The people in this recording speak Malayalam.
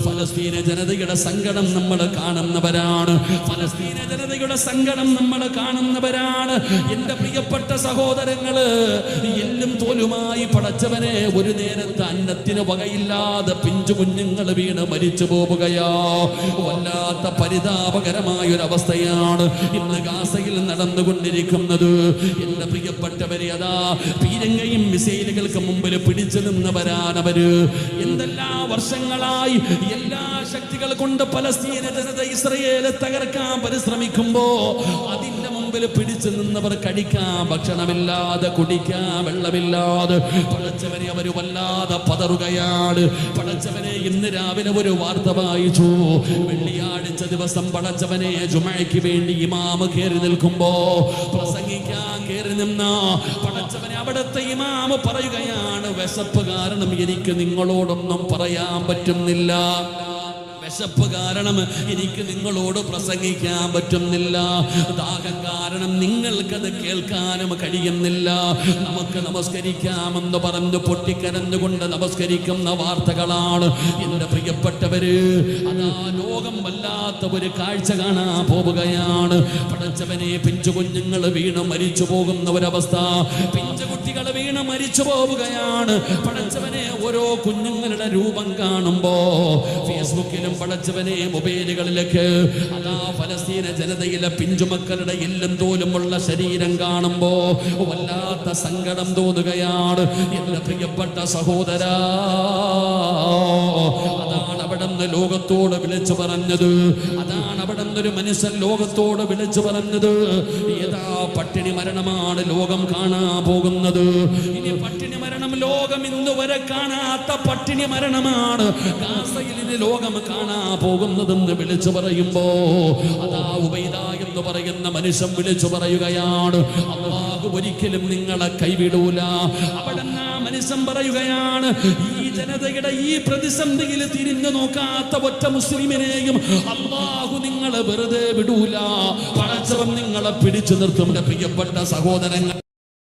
ഫലസ്തീന ജനതയുടെ സങ്കടം നമ്മൾ കാണുന്നവരാണ്. ഫലസ്തീന ജനതയുടെ സങ്കടം നമ്മൾ കാണുന്നവരാണ്. എന്റെ പ്രിയപ്പെട്ട സഹോദരങ്ങള്, എല്ലും തോലുമായി പടച്ചവനെ ഒരു നേരത്തെ അന്നത്തിന് വകയില്ലാതെ പിഞ്ചു കുഞ്ഞുങ്ങൾ വീണ് മരിച്ചു പോവുകയാ. വല്ലാത്ത പരിതാപകരമായൊരവസ്ഥയാണ് ഇന്ന് ഗാസയിൽ നടന്നുകൊണ്ടിരിക്കുന്നത്. എന്റെ പ്രിയപ്പെട്ടവരെ, അതാ പീരങ്കയും മിസൈലുകൾക്ക് മുമ്പിൽ പിടിച്ചു നിന്നവരാണവര്. എന്തെല്ലാം വർഷങ്ങളായി എല്ലാ ശക്തികൾ കൊണ്ട് പലസ്തീന ജനത ഇസ്രയേല് തകർക്കാൻ പരിശ്രമിക്കുമ്പോ അതിന്റെ മുമ്പിൽ പിടിച്ചു നിന്നവർ കഴിക്കാൻ ഭക്ഷണമില്ലാതെ കുടിക്കാൻ വെള്ളമില്ലാതെ പടച്ചവനെ അവര് വല്ലാതെ പതറുകയാണ്. പടച്ചവനെ, ഇന്ന് രാവിലെ ഒരു വാർത്ത വായിച്ചു. വെള്ളിയാഴ്ച ദിവസം പടച്ചവനെ ജുമഅയ്ക്ക് വേണ്ടി ഇമാമ് കയറി നിൽക്കുമ്പോ പ്രസംഗിക്കാൻ കയറി നിന്ന പടച്ചവനെ അവിടുത്തെ ഇമാമ് പറയുകയാണ്, വിശപ്പ് കാരണം എനിക്ക് നിങ്ങളോടൊന്നും പറയാൻ പറ്റുന്നില്ല. വിശപ്പ് കാരണം എനിക്ക് നിങ്ങളോട് പ്രസംഗിക്കാൻ പറ്റുന്നില്ല. ദാഹം കാരണം നിങ്ങൾക്കത് കേൾക്കാനും കഴിയുന്നില്ല. നമുക്ക് നമസ്കരിക്കാമെന്ന് പറഞ്ഞ് പൊട്ടിക്കരഞ്ഞുകൊണ്ട് നമസ്കരിക്കുന്ന വാർത്തകളാണ്. എന്റെ പ്രിയപ്പെട്ടവര്, അതാ ലോകം വല്ലാത്ത ഒരു കാഴ്ച കാണാൻ പോവുകയാണ്. പടച്ചവനെ, പിഞ്ചു കുഞ്ഞുങ്ങൾ വീണ് മരിച്ചു പോകുന്ന ഒരവസ്ഥ, പിഞ്ചു കുട്ടികൾ വീണ് മരിച്ചു പോവുകയാണ്. പടച്ചവനെ, ഓരോ കുഞ്ഞുങ്ങളുടെ രൂപം കാണുമ്പോ ഫേസ്ബുക്കിലും പടച്ചവനെ മൊബൈലുകളിലേക്ക് അതാ ഫലസ്തീന ജനതയിലെ പിഞ്ചുമക്കളുടെ എല്ലും തോലുമുള്ള ശരീരം കാണുമ്പോ വല്ലാത്ത സങ്കടം തോന്നുകയാണ്. എന്റെ പ്രിയപ്പെട്ട സഹോദരാ, അതാണ് അവിടുന്ന് ലോകത്തോട് വിളിച്ചു പറഞ്ഞത്. അതാണ് അവിടുന്ന് ഒരു മനുഷ്യൻ ലോകത്തോട് വിളിച്ചു പറഞ്ഞത്. ഏതാ പട്ടിണി മരണമാണ് ലോകം കാണാൻ പോകുന്നത്. ഇനി പട്ടിണി മരണം ലോകം ഇന്ന് വരെ കാണാത്ത പട്ടിണി മരണമാണ് ഗാസയിൽ ഇനി ലോകം കാണാൻ പോകുന്നതെന്ന് വിളിച്ചു പറയുമ്പോ അതാ ഉബൈദ എന്ന് പറയുന്ന മനുഷ്യൻ വിളിച്ചു പറയുകയാണ്, അല്ലാഹു ഒരിക്കലും നിങ്ങളെ കൈവിടൂല. അവിടെ മനുഷ്യൻ പറയുകയാണ്, ഈ ജനതയുടെ ഈ പ്രതിസന്ധിയിൽ തിരിഞ്ഞു നോക്കാത്ത ഒറ്റ മുസ്ലിമിനെയും അല്ലാഹു നിങ്ങളെ വെറുതെ വിടൂല. പടച്ചവൻ നിങ്ങളെ പിടിച്ചു നിർത്തും. പ്രിയപ്പെട്ട സഹോദരങ്ങൾ,